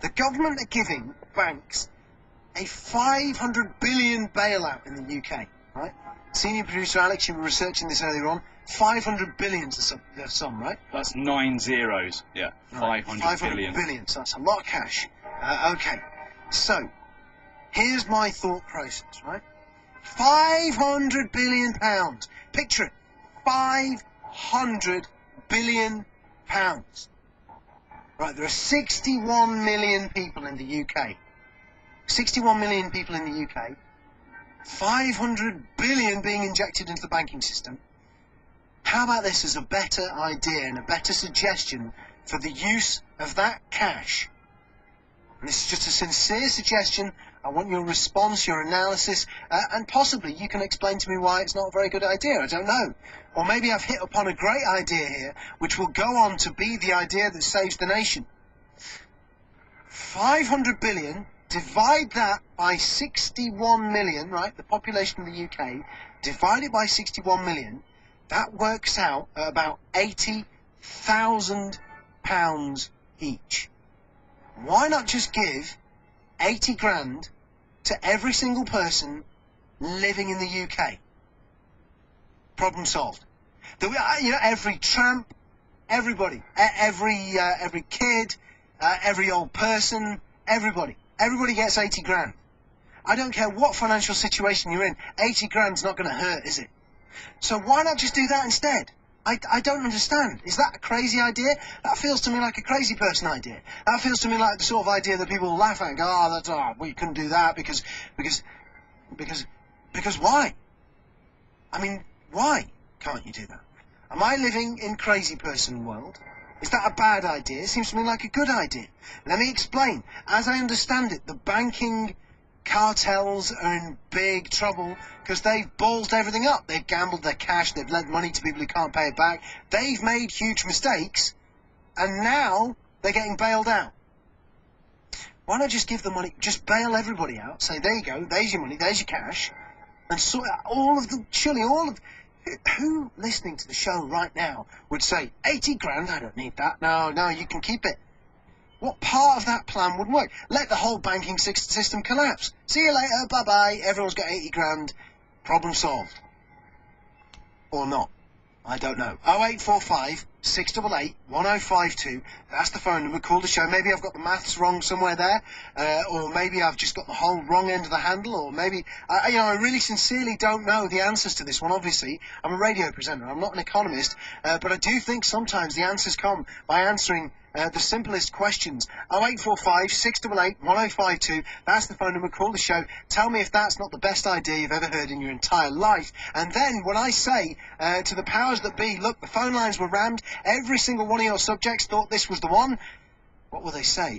The government are giving banks a 500 billion bailout in the UK, right? Senior producer Alex, you were researching this earlier on. 500 billion's the sum, right? That's 9 zeros. Yeah, Right. 500 billion, so that's a lot of cash. Okay, so here's my thought process, right? 500 billion pounds. Picture it. 500 billion pounds. Right, there are 61 million people in the UK. 61 million people in the UK. 500 billion being injected into the banking system. How about this as a better idea and a better suggestion for the use of that cash? And this is just a sincere suggestion. I want your response, your analysis, and possibly you can explain to me why it's not a very good idea. I don't know. Or maybe I've hit upon a great idea here, which will go on to be the idea that saves the nation. 500 billion, divide that by 61 million, right, the population of the UK, divide it by 61 million, that works out at about £80,000 each. Why not just give 80 grand to every single person living in the UK? Problem solved. Every tramp, everybody, every kid, every old person, everybody gets 80 grand. I don't care what financial situation you're in, 80 grand's not going to hurt, is it? So why not just do that instead? I don't understand. Is that a crazy idea? That feels to me like a crazy person idea. That feels to me like the sort of idea that people will laugh at and go, well, you couldn't do that because why? I mean, why can't you do that? Am I living in crazy person world? Is that a bad idea? It seems to me like a good idea. Let me explain. As I understand it, the banking cartels are in big trouble because they've ballsed everything up. They've gambled their cash, they've lent money to people who can't pay it back. They've made huge mistakes, and now they're getting bailed out. Why not just give the money, just bail everybody out, say, there you go, there's your money, there's your cash, and sort out all of them, surely all of... Who listening to the show right now would say, 80 grand, I don't need that, no, you can keep it. What part of that plan would work? Let the whole banking system collapse. See you later, bye-bye, everyone's got 80 grand, problem solved. Or not. I don't know. 0845 688 1052. That's the phone number. Call the show. Maybe I've got the maths wrong somewhere there, or maybe I've just got the whole wrong end of the handle, or maybe I really sincerely don't know the answers to this one. Obviously, I'm a radio presenter. I'm not an economist, but I do think sometimes the answers come by answering the simplest questions. 0845 688 1052. That's the phone number. Call the show. Tell me if that's not the best idea you've ever heard in your entire life. And then when I say to the powers that be, look, the phone lines were rammed, every single one of your subjects thought this was the one, what will they say?